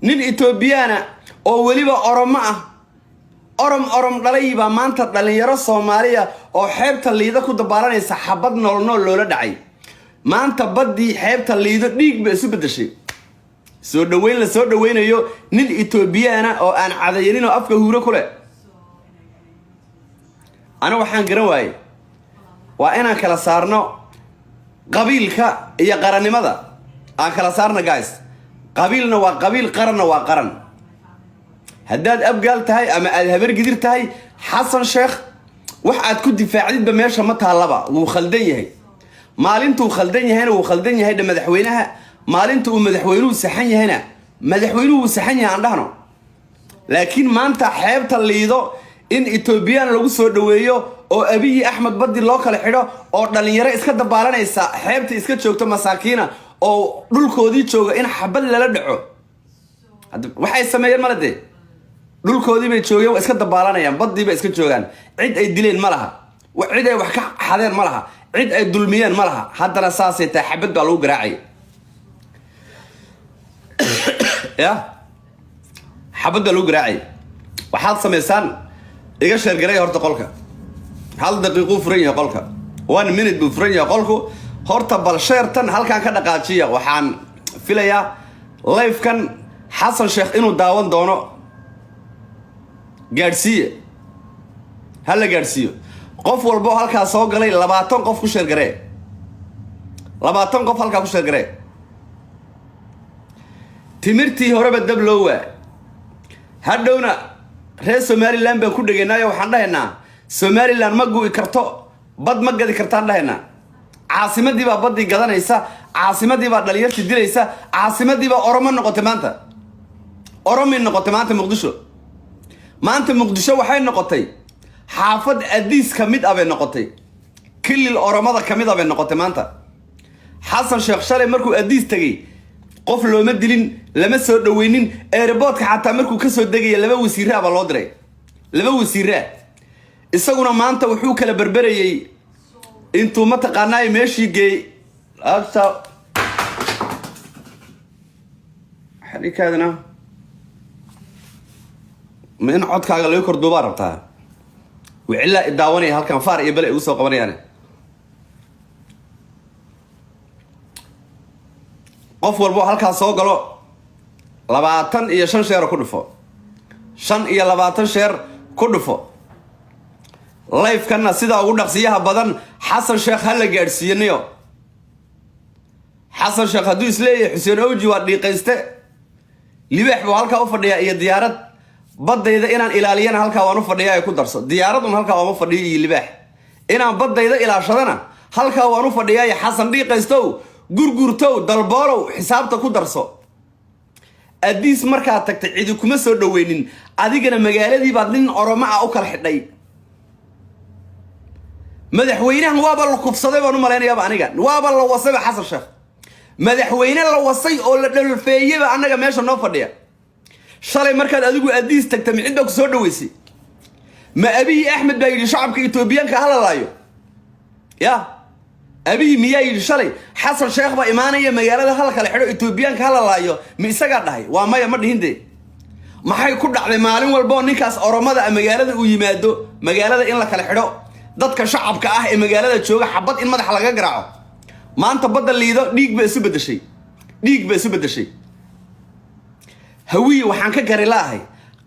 nin Ethiopiana oo waliba Oromo ah Orom dhalayba maanta dhalinyaro Soomaaliya oo xeebta liida ku dabaalanaysa xabad nool loola dhacay maanta badii xeebta liido dhiig ba isu bedeshay soo dhaweynayo nin Ethiopiana oo aan cadayanin oo afka huuro kule ana waxaan garan waayay waa inaan kala saarno qabiilka iyo qaranimada aan kala saarno guys qabiilna waa qabiil qaranna waa qaran haddaad abgaal tahay ama aad habar gidir tahay Xasan Sheekh wax aad ku difaacdidba meesha ma taalaba wuu khaldan yahay maalintuu khaldan yahayna wuu khaldan yahay madaxweynaha maalintu uu madaxweynuhu saxan yahayna madaxweynuhu saxan yahay aan dhahno laakiin maanta xeebta liido in Ethiopian lagu soo dhaweeyo oo Abiy Ahmed Badi loo kala xidho oo dhalinyaro iska dabaalanaysa xeebta iska joogto masaakiina oo dhulkoodii jooga in xabad lala dhaco waxay sameeyeen malade dhulkoodii bay joogeen iska dabaalanayaan badii bay iska joogan cid ay dileen ma laha cid ay wax ka xadeen ma laha cid ay dulmiyeen ma laha haddana saasay tahay xabad baa lagu garaacay ya xabad baa lagu garaacay waxaad sameysaan iga sheer garay horta qolka hal daqiiqo furan yahay qolka 1 minute buu furan yahay qolku horta bal sheertan halkaan ka dhaqaajiya waxaan filayaa live kan Xasan Sheekh inuu daawan doono gaarsiiye hala gaarsiiyo qof walba halka soo galay 20 qof ku sheer garay 20 qof halka ku sheer garay timirtii horeba dab loo waa hadhowna reer Somaliland baan ku dhageynaayo waxaan dhahaynaa Somaliland ma guubi karto bad ma gadi kartaan dhahaynaa caasimadii baa badii gadanaysa caasimadii baa dhalinyarta dilaysa caasimadii baa Oromo noqotay maanta Oromo noqotay maanta Muqdisho waxay noqotay xaafad Addis kamid ah bay noqotay kilil Oromada kamid ah bay noqotay maanta Xasan Sheekh shalay markuu Addis tagay qof looma dilin lama soo dhaweynin airportka xataa markuu ka soo degay laba wasiir ah loo diray laba wasiir isaguna maanta wuxuu kala barbarayay intuu ma taqaanay meeshii geey agta xalikaadna من عدك على يكر دوبارة بتاعه وعلا الدعواني هالكان فارق يبلع وسوق قبري يعني قفوا البو هالكان سوق قالوا لبعتن إيا شن شهر كله شن إيا لبعتن شهر كله لايف كنا سيدا أقول لك سيها بدن حسن شيخ هلا جالسينيو حسن شيخ هدو إسلام حسين أوجي ودي قيسته لبيح بهالكان أوفر يا ديارات badayda inaan ilaaliyana halka waan u fadhiyaa ay ku darso diyaaradun halka waan u fadhiyay libaax inaan badayda ilaashadana halka waan u fadhiyaa Xasan Dhiiqaystow gurgurtow dalboolow xisaabta ku darso Addis markaa tagtay cid kuma soo dhaweynin adigana magaaladii baad nin Oromo ah u kala xidhay madaxweynahan waaba la kufsaday baan u maleynayaa aniga waaba la wasay Xasan Sheekh madaxweyne la wasay oo la dhalfeeyay anaga meesha noo fadhiya shalay markaad adigu Addis tagtay mid baa ku soo dhaweysay ma Abiy Ahmed baa yiri shacabka Ethiopianka hala laayo ya Abiy miyaa yiri shalay Xasan Sheekh baa imaanaya magaalada hal kala xidho Ethiopianka hala laayo mi isaga dhahay waa maya ma dhihinde maxay ku dhacday maalin walba ninkaas Oromada magaalada uu yimaado magaalada in la kala xidho dadka shacabka ah ee magaalada jooga xabad in madax laga garaaco maanta badda liido dhiig ba isu bedeshay هوي وحن كجري لاهي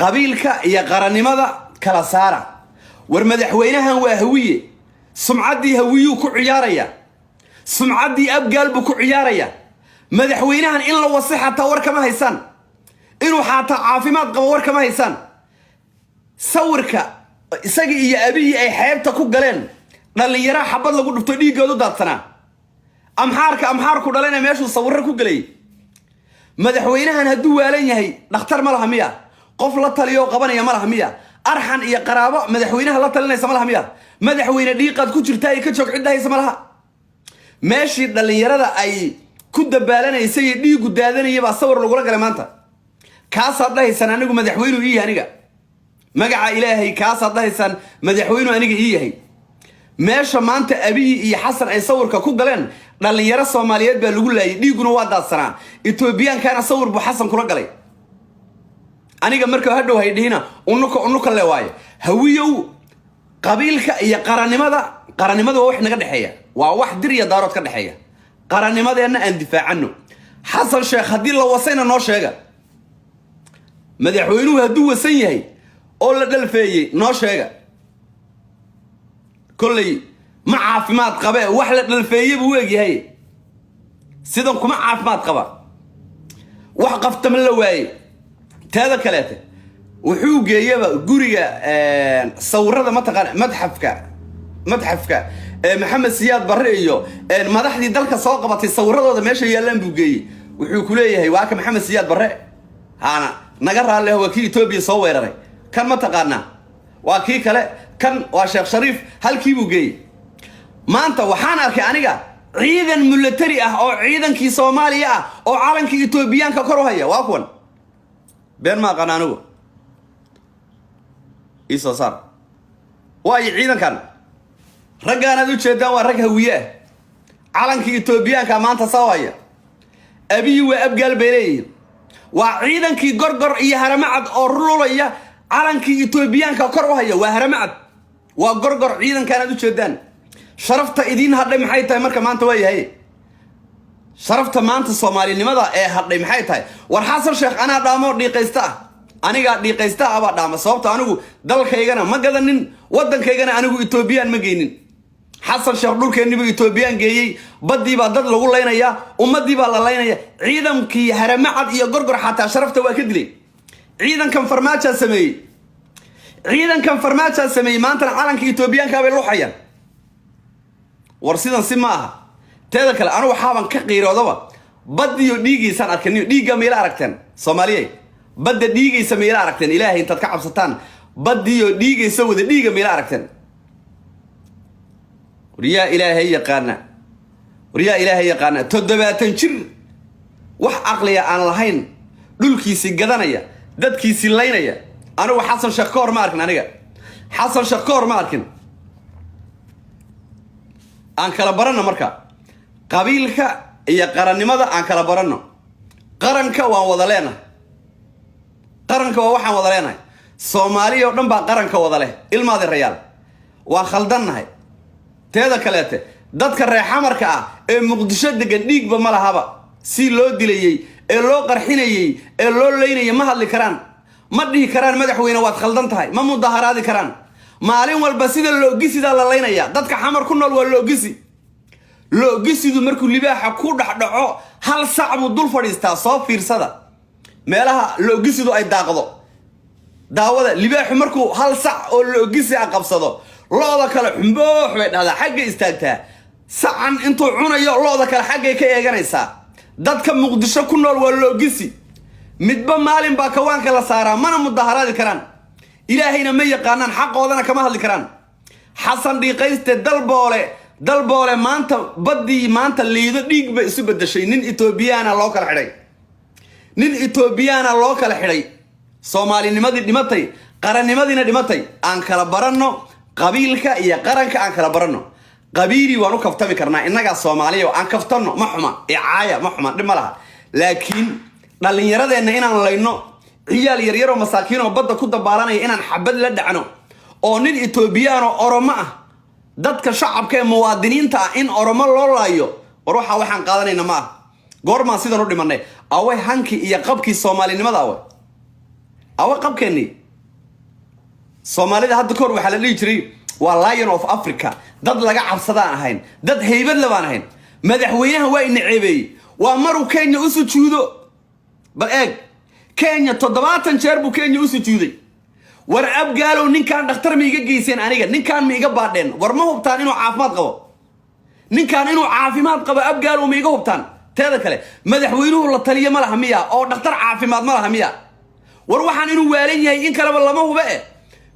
قبيلك يا قرنمذا كلا سارة ورمدحوينها وهوية سمعدي هويو كعيارية سمعدي أب قلبه كعيارية مدحوينها إن لو وصيحة تور كما هيسان إنه حتى عافيمات قوار كما هيسان صورك سجي يا أبي أي حياتك كجلين اللي يرى حبض لقول بتدي قالوا داتنا أمحارك ودلنا ماشوا صورك كجلي madaxweynahan haduu waalan yahay dhakhtar ma laha miya qof la taliyo qabanaya ma laha miya arxan iyo qaraabo madaxweynaha la talinaysa ma laha miya madaxweyne dhiiqad ku jirta ay ka joog cid haysa ma laha meeshii dhalinyarada ay ku dabaalanaysay dhiigu daadanayay baa sawir lagu galay maanta kaas hadaysan anigu madaxweynuhu ii aniga magaca ilaahay kaas hadaysan madaxweynuhu aniga ii yahay meesha maanta Abiy iyo Xasan ay sawirka ku galeen dhalinyaro Soomaaliyeed baa lagu laayay dhiiguna waa daadsanaa Ethiopian kana sawir buu Xasan kula galay aniga marka hadhow haydhina unuka le waayo hawiyow qabiilka iyo qarannimada waa wax naga dhaxeeya waa wax dir iyo daarood ka dhaxeeya qarannimadeena aan difaacano xasan sheekh hadii la wasayna noo sheega madaxweynuhu haduu wasan yahay oo la dhalfeeyay noo sheega kullay ma caafimaad qabe wax la dhalfeeyay buu eegyahay sidan kuma caafimaad qaba wax qaftama la waayay taada kaleete wuxuu geeyaba guriga sawirada madxafka maxamed siyaad barre iyo madaxdii dalka soo qabatay sawiradooda meesha yaalaan buu geeyay wuxuu ku leeyahay waa ka maxamed siyaad barre haana naga raaleeyo waa kii Itoobiya soo weeraray kan ma taqaana waa kii kale kan waa Sheekh Shariif halkii buu geeyay maanta waxaan arkay aniga ciidan military ah oo ciidankii Soomaaliya ah oo calankii Itoobiyaanka kor u haya waa kuwan been ma qanaanigu isoo sar way ciidankan raggaanad u jeedaan waa rag hawiye calankii Itoobiyaanka maanta sawaya abiy waa abgaal beelay waa ciidankii gorgor iyo haramacad oo rululaya calankii Itoobiyaanka kor u haya waa haramacad waa gorgor ciidankan u jeedaan sharafta idin hadhay maxay tahay marka maanta way yahay sharafta maanta Soomaalinimada ee hadhay maxay tahay war xasan sheekh ana dhaamo dhiiqaysta aniga dhiiqaysta aba dhaama sababta anigu dalkaygana ma gadanin wadankaygana anigu Itoobiyaan ma geynin xasan sheekh dhulkeeniba Itoobiyaan geeyay badii baa dad lagu leynaya ummadii baa la leynaya ciidankii haramacad iyo gorgor xataa sharafta waa ka dilay ciidankan farmaajo sameeyay maanta calankii Itoobiyaanka bay luxayaan war sidan si ma aha teeda kale anu waxaan ka qiiroodaba badiyo dhiigiisan arkaniyo dhiiga meela aragteen Soomaaliyeed badda dhiigaysa meela aragteen ilaahay intaad ka cabsataan badiyo dhiigaysa wada dhiiga meela aragteen wariya ilaahay yaqaana 70 jir wax aqliya aan lahayn dhulkiisi gadanaya dadkiisi leynaya anigu xasan sheekh koor ma arkin aniga xasan sheekh koor ma arkin aan kala barano marka qabiilka iyo qarannimada aan kala barano qaranka waan wada leenahay qaranka waa waxaan wada leenahay Soomaaliya oo dhan baa qaranka wada leh ilmaade rayaal waa khaldannahay teeda kaleete dadka reer xamarka ah ee Muqdisho degan dhiigba ma lahaba si loo dilayay ee loo qarxinayay ee loo leynayay ma hadli karaan ma dhihi karaan madaxweyne waad khaldan tahay ma mudaharaadi karaan maalin walba sida loogisiida la leynaya dadka xamar ku nool waa loogisidu markuu libaaxa ku dhaxdhaco hal sac buu dul fadhiistaa soo fiirsada meelaha loogisidu ay daaqdo daawada libaaxu markuu hal sac oo loogisi qabsado looda kale xumbo way dhahdaa xagga istaagtaa sacan intuu cunayo looda kale xaggay ka eeganaysaa dadka Muqdisho ku nool waa loogisi midba maalin baa kawaanka la saaraa mana mudaharaadi karaan ilaahayna ma yaqaanaan xaqoodana kama hadli karaan xasan dhiiqayste dalboole maanta badii maanta liido dhiig ba isu bedeshay nin Itoobiyaan loo kala xidhay Soomaalinimadii dhimatay qarannimadina dhimatay aan kala baranno qabiilka iyo qaranka aan kala baranno qabiili waan u kaftami karnaa inaga Soomaaliya aan kaftano ma xuma caaya ma xuma dhima laha laakiin dhalinyaradeena inaan layno ciyaal yaryar oo masaakiin oo badda ku dabaalanaya inaan xabad la dhacno oo nin Itoobiyaan oo Oromo ah dadka shacabka ee muwaadiniinta ah in Oromo loo laayo war waxaan qaadanayna ma goorma sidan u dhimanay away hanki iyo qabkii Soomaalinimada awa qabkeeni Soomaalida hadda kor waxa la dhigi jiray waa Lion of Africa dad laga cabsadaan ahayn dad heybad labaan ahayn madaxweynaha waa in ceebay waa maru Kenya u sujuudo bal eeg Kenya 70 jeer buu Kenya u sujuuday war abgaalow ninkan dhakhtar ma iga geyseen aniga ninkan ma iga baadheen war ma hubtaan inuu caafimaad qabo abgaalow ma iga hubtaan teeda kale madaxweynuhu la taliyo ma laha miya oo dhakhtar caafimaad ma laha miya war waxaan inuu waalan yahay in kale lama huba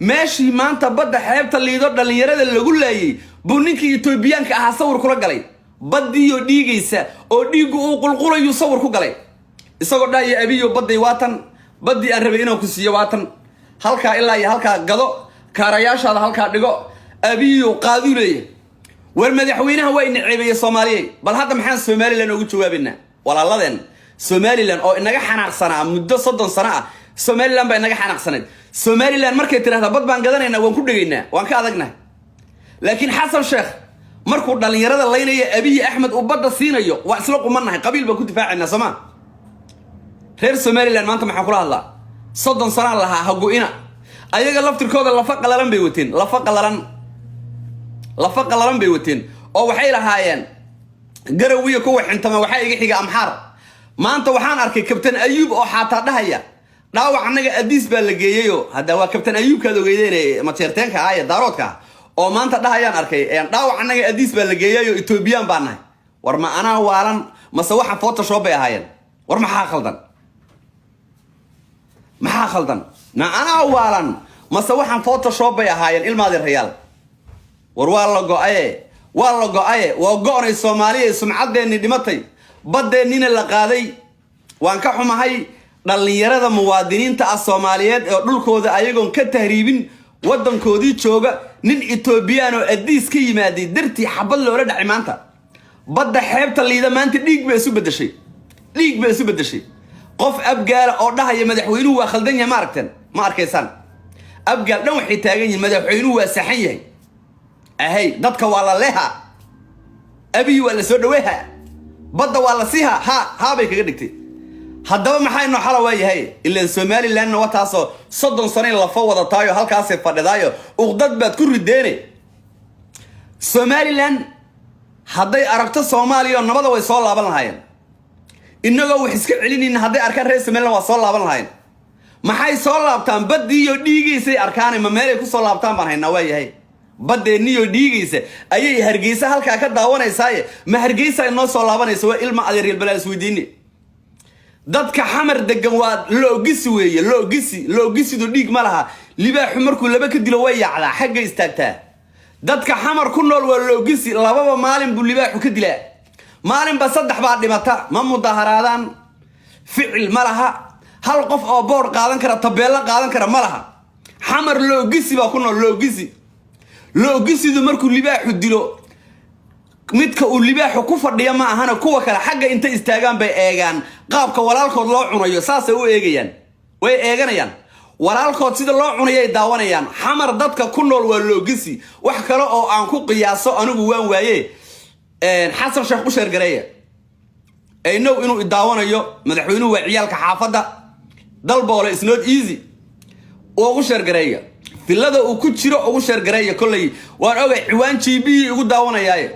meeshii maanta badda xeebta liido dhalinyarada lagu laayay buu ninkii Itoobiyaanka ah sawir kula galay badiyo dhiigaysa oo dhiigu uu qulqulayo sawir ku galay isagoo dhaaya abiyo baday waatan badii aan rabay inaan ku siiyo waatan halka ilaa iyo halka gado kaarayaashaada halka dhigo abiyo qaadulay war madaxweynaha waa in ceebay Soomaaliyeed bal hadda maxaan Soomaaliland ugu jawaabaynaa walaaladeen Soomaaliland oo inaga xanaaqsanaa muddo 30 sano ah somaliland baa inaga xanaaqsaneed somaliland markay tiraahdo bad baan gadanaynaa waan ku dhageynaa waan ka adagnahay laakiin xasan sheekh markuu dhalinyarada laynaya abiy axmed uu badda siinayo waa isla qumanahay qabiil baa ku difaacaynaa Soomaa reer somaliland maanta maxaa kula hadlaa 30 sano lahaa hagoina ayaga laftirkooda lafa qalalan bay wateen lafa qalalan bay wateen oo waxay lahaayeen garawiyo kuwa xintama waxa iga xiga amxaar maanta waxaan arkay kabtan ayub oo xataa dhahaya dhaawac anaga adiis baa la geeyayo hada waa kabtan ayub ka ogeydeen ma jeerteenka aaya daaroodka oo maanta dhahayaan arkay dhaawac anaga adiis baa la geeyayo Ethiopian baan nahay war ma ana waalan mase waxa photoshop bay ahaayeen war maxaa khaldan ma ana waalan mase waxa photoshop bay ahaayeen ilmaadi real war waa la go'ay waa go'nay Soomaaliya sumcadeeni dhimatay badeennina la qaaday waan ka xumahay dhalinyarada muwaadiniinta ah Soomaaliyeed ee dhulkooda ayagoon ka tahriibin wadankoodii jooga nin Ethiopian oo adiis ka yimaaday dartii xabad loola dhacay maanta badda xeebta liida maanta dhiig bay isu bedeshay qof abgaal oo dhahaya madaxweynuhu waa khaldan yahay ma aragteen ma arkaysaan abgaal dhan waxay taagan yihiin madaxweynuhu waa saxan yahay ahay dadka waa la leeha abiy waa la soo dhaweeha badda waa la siiha ha bay kaga dhigtay haddaba maxay noo xala waayahay ilaa Somaliland waa taasoo 30 sano la fawada taayo halkaas ay fadhidaayo uqdad baad ku rideene Somaliland hadday aragto Soomaaliya nabada way soo laaban lahaayeen inagoo wax iska celinayna hadday arkaan reer Somaliland waa soo laaban lahaayeen maxay soo laabtaan badii iyo dhiigiisay arkaan ma meel ay ku soo laabtaan baan haynaa waayahay badeeniyo dhiigaysa ayay hargeysa halka ka daawanaysaa ma hargeysa inoo soo laabanayso waa ilma adeer balaas weydiini dadka xamar degan waa loogisi do dhiig ma laha libaaxu markuu laba ka dilo way yaacdaa xagga istaagtaa dadka xamar ku nool waa loogisi lababa maalin buu libaaxu ka dilaa maalin ba saddex baa dhimata ma mudaharaadaan ficil ma laha hal qof oo boor qaadan kara tabeelo qaadan kara ma laha xamar loogisi baa ku nool loogisidu markuu libaaxu dilo midka uu libaaxu ku fadhiya ma ahana kuwa kale xagga inta istaagaan bay eegaan qaabka walaalkood loo cunayo saasay u eegayaan way eeganayaan walaalkood sida loo cunayay daawanayaan xamar dadka ku nool waa loogisi wax kale oo aan ku qiyaaso anigu waan waaye xasan sheekh u sheer gareeya aynow inuu daawanayo madaxweynuhu waa ciyaalka xaafada dalboole is not easy oo u sheer gareeya filada uu ku jiro ugu sheer gareeya kulay waan ogay ciwaan GB ugu daawanayay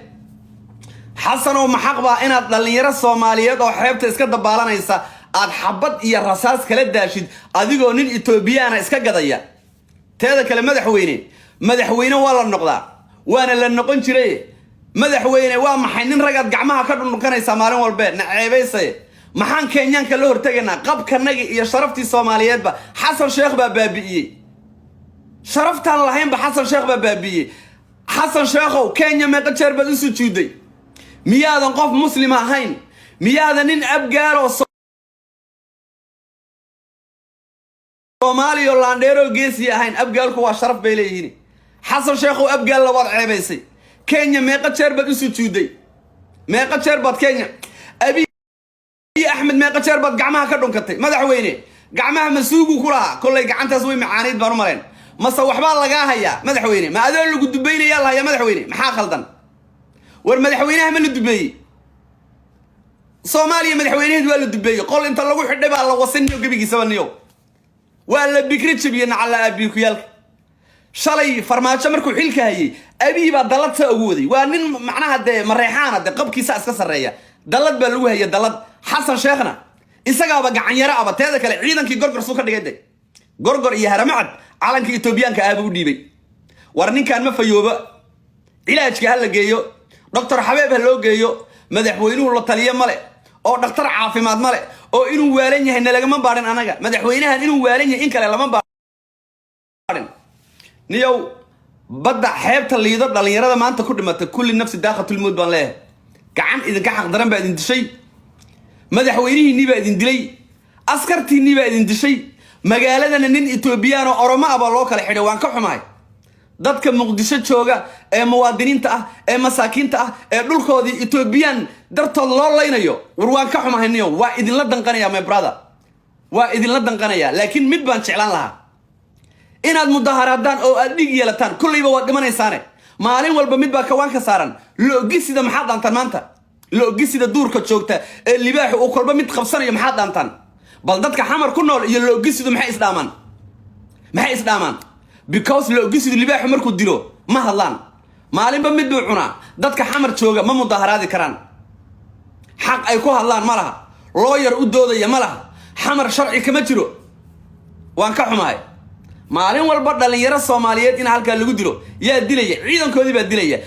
حسن ومحقبة إن الدليرة الصومالية أو حبت إسكت دبالنا إسا أد حبت إيا الرصاص كلا داشيد أديكو نين إثيوبيانا إسكت قضية تهذا كلام مدحوينه ولا النقطة وأنا اللي نقول شري مدحوينه ومحنين رجعت جماعة كانوا كانوا يسمعون والبيت نعيبيسه محن كينيان كله ارتجنا قب كنجي يا شرفتي الصوماليات با حسن شيخ بابي شرفت الله هين بحسن شيخ بابي حسن شيخ وكينيا ما قدر بدوس تشودي مياذا قف مسلم هين مياذا نين أبجار صومالي ولانديرو جيسي هين أبجار كوا شرف بيليهني حسن شيخ وأبجار لوضع عبيسي كينيا ما قدر بدوس تشودي ما قدر بد كينيا أبي أحمد ما قدر بد جماعة كلهم كتي مدحوينه جماعة مسوق كلها كل جعنت تسوي معانيد برمرين ما صوح بالله جاهية مدحوينه ما أدل اللي قد بيني يلا يا مدحوينه محا خلدن والمدحوينه من الدبي صوماليا مدحوينه دول الدبي قول أنت لو حد بقى الله وصلني وجبي سبنيو ولا بكرتش بين على أبيك وياك شلي فرمات شمركو حيلك هي أبي بعد دلت سأقودي وأنين معناها ده مريحانة ده قب كيس أسكسر ريا دلت بلوها هي دلت حسن شيخنا إنسان بقى عن يرى أبى تهذا كله عيدا كي جرجر سكر دقيقة جرجر يهرمعد على كي إثيوبيان كأبو ديبي ورنين كان مفيوبة علاج كهلا جيو دكتور حبيب هلو جيو مدحوينه ولا طليان ملأ أو دكتور عافيمات ملأ أو إنه وارنيه إن لقى من بارن أنا جا مدحوينه إنه وارنيه إنك لقى من بارن نيو بدأ حيبت اللي يضد اللي يرى ما أنت كل النفس داخل الموت بالله كعن إذا كحق درن بعد أنت شيء مدحوينه إني بعد أنت أسكرتي إني بعد أنت شيء مجالنا نن إثيوبيان أو أبى الله كله حلوان كحماي ضد كمقدسة شوجا موادين تأه مساكين تأه دول كودي إثيوبيان درت الله ينيو وروان كحماي نيو واحد لا دنقنا يا my brother وإذن لدن قنايا لكن مدبان شعلان لها إن المظاهراتان أو أديك يلتان كل يبغى دمان إنسانه مالين والبمدبا كوان كسارن لو جيس إذا محط أنت مانتا لو جيس إذا دور كتشوكته اللي باح وكل بمد خبصنا يمحط أنتن بلدتك حمر كنا لو جيس إذا محي إسلامان محي إسلامان because لو جيس اللي باح مركو ديرو ما هلان مالين بمدبا عنا دتك حمر تشوكه ما مظاهرات كران حق أيكو هلان مالها lawyer ودوده يا مالها حمر شرعي كما ترو وان كحماي maalin walba dhalinyaro Soomaaliyeed in halka lagu dilo yaa dilaya ciidankoodii baa dilaya